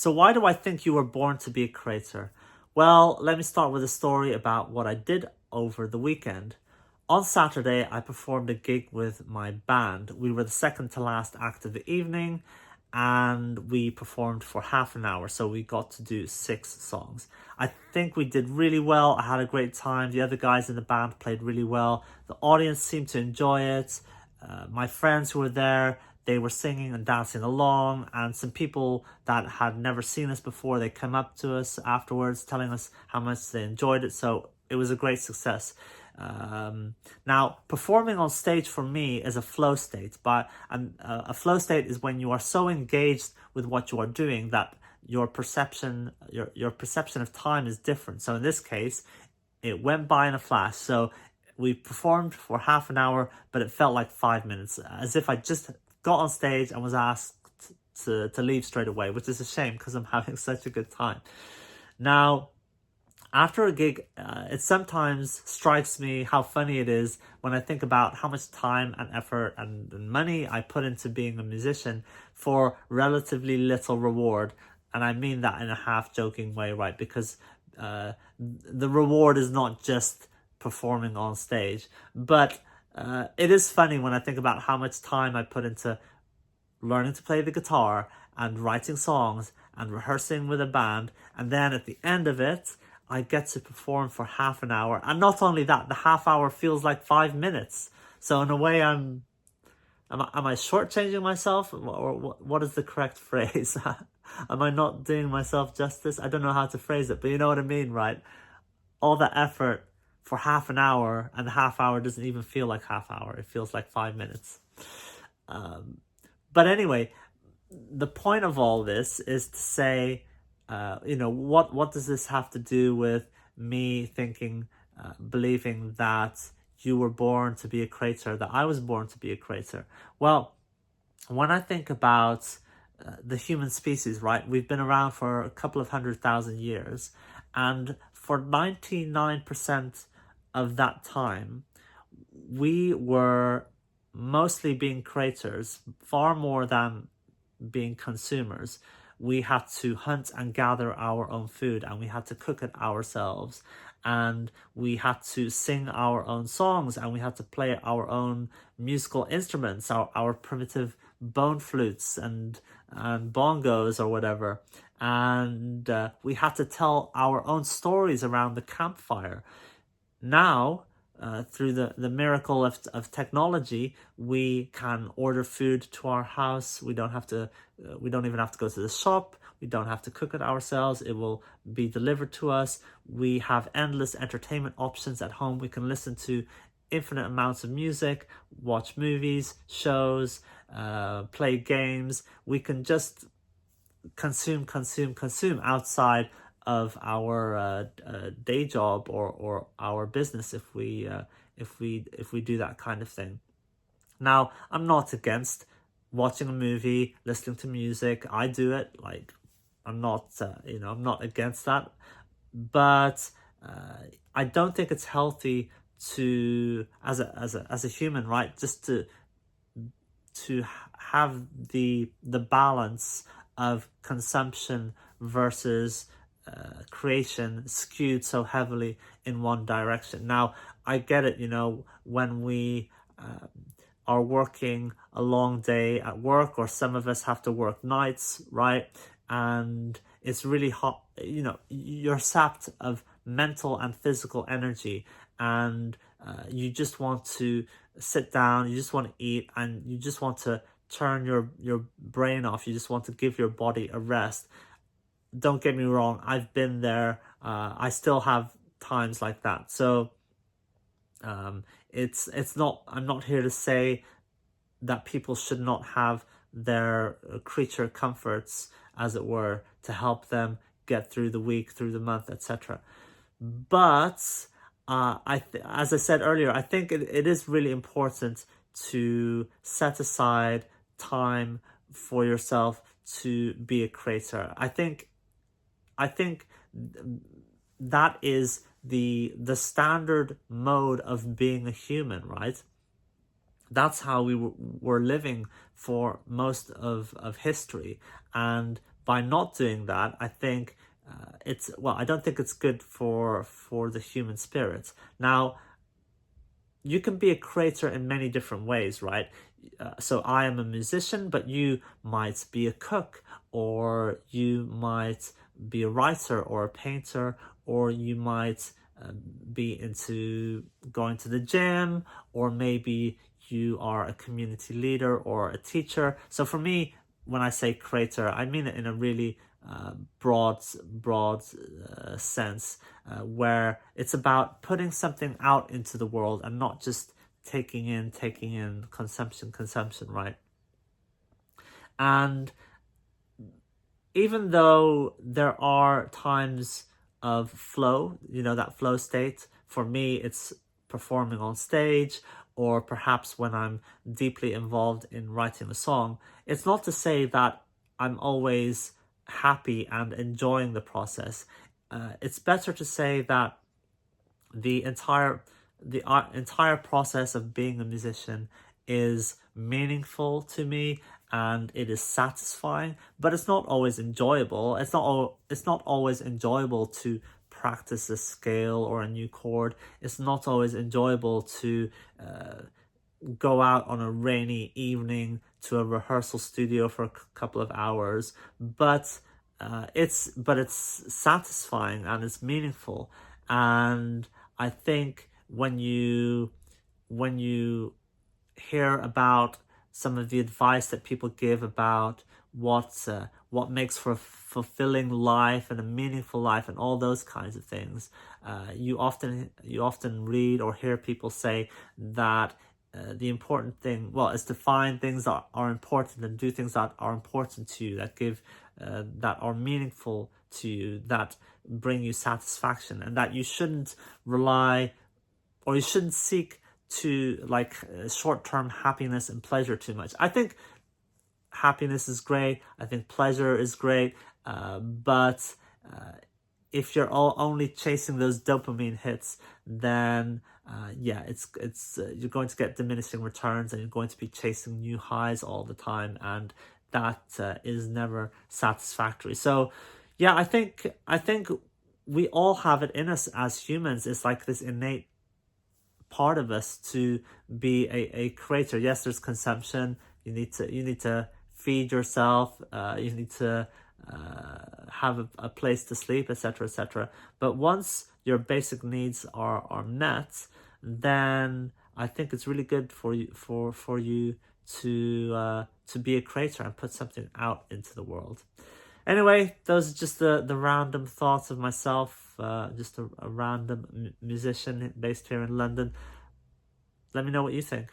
So why do I think you were born to be a creator? Well, let me start with a story about what I did over the weekend. On Saturday, I performed a gig with my band. We were the second to last act of the evening, and we performed for half an hour, so we got to do 6 songs. I think we did really well. I had a great time. The other guys in the band played really well. The audience seemed to enjoy it. My friends who were there, they were singing and dancing along, and some people that had never seen us before, they come up to us afterwards telling us how much they enjoyed it. So it was a great success. Now, performing on stage for me is a flow state, but a flow state is when you are so engaged with what you are doing that your perception of time is different. So in this case, it went by in a flash. So we performed for half an hour, but it felt like 5 minutes, as if I just got on stage and was asked to leave straight away, which is a shame because I'm having such a good time. Now, after a gig, it sometimes strikes me how funny it is when I think about how much time and effort and money I put into being a musician for relatively little reward. And I mean that in a half-joking way, right? Because the reward is not just performing on stage, but it is funny when I think about how much time I put into learning to play the guitar and writing songs and rehearsing with a band, and then at the end of it, I get to perform for half an hour. And not only that, the half hour feels like 5 minutes. So in a way, am I shortchanging myself? Or what is the correct phrase? Am I not doing myself justice? I don't know how to phrase it, but you know what I mean, right? All that effort for half an hour, and the half hour doesn't even feel like half hour. It feels like 5 minutes. But anyway, the point of all this is to say, what does this have to do with me thinking, believing that you were born to be a creator, that I was born to be a creator? Well, when I think about the human species, right, we've been around for a couple of 100,000 years, and for 99% of that time, we were mostly being creators, far more than being consumers. We had to hunt and gather our own food, and we had to cook it ourselves, and we had to sing our own songs, and we had to play our own musical instruments, our primitive bone flutes and bongos or whatever, and we had to tell our own stories around the campfire. Now, through the miracle of technology, we can order food to our house. We don't even have to go to the shop. We don't have to cook it ourselves. It will be delivered to us. We have endless entertainment options at home. We can listen to infinite amounts of music, watch movies, shows, play games. We can just consume outside of our day job or our business if we do that kind of thing. Now, I'm not against watching a movie, listening to music. I do it. Like, I'm not I'm not against that, but I don't think it's healthy to as a human, right, just to have the balance of consumption versus creation skewed so heavily in one direction. Now, I get it, when we are working a long day at work, or some of us have to work nights, right? And it's really hot, you're sapped of mental and physical energy, and you just want to sit down, you just want to eat, and you just want to turn your brain off. You just want to give your body a rest. Don't get me wrong, I've been there. I still have times like that. So it's not, I'm not here to say that people should not have their creature comforts, as it were, to help them get through the week, through the month, etc. But as I said earlier, I think it is really important to set aside time for yourself to be a creator. I think that is the standard mode of being a human, right? That's how we were living for most of history. And by not doing that, I think I don't think it's good for the human spirit. Now, you can be a creator in many different ways, right? So I am a musician, but you might be a cook, or you might be a writer or a painter, or you might be into going to the gym, or maybe you are a community leader or a teacher. So for me, when I say creator, I mean it in a really broad sense, where it's about putting something out into the world and not just taking in consumption, right? And even though there are times of flow, that flow state, for me, it's performing on stage, or perhaps when I'm deeply involved in writing a song. It's not to say that I'm always happy and enjoying the process. It's better to say that the entire process of being a musician is meaningful to me, and it is satisfying, but it's not always enjoyable. It's not always enjoyable to practice a scale or a new chord. It's not always enjoyable to go out on a rainy evening to a rehearsal studio for a couple of hours, but it's satisfying and it's meaningful. And I think when you hear about some of the advice that people give about what makes for a fulfilling life and a meaningful life and all those kinds of things, you often read or hear people say that the important thing, is to find things that are important and do things that are important to you, that are meaningful to you, that bring you satisfaction, and that you shouldn't rely, or you shouldn't seek to short-term happiness and pleasure too much. I think happiness is great. I think pleasure is great, but if you're only chasing those dopamine hits, then you're going to get diminishing returns, and you're going to be chasing new highs all the time, and that is never satisfactory. So, yeah, I think we all have it in us as humans. It's like this innate part of us to be a creator. Yes, there's consumption. You need to feed yourself. You need to have a place to sleep, etc., etc. But once your basic needs are met, then I think it's really good for you to be a creator and put something out into the world. Anyway, those are just the random thoughts of myself, just a random musician based here in London. Let me know what you think.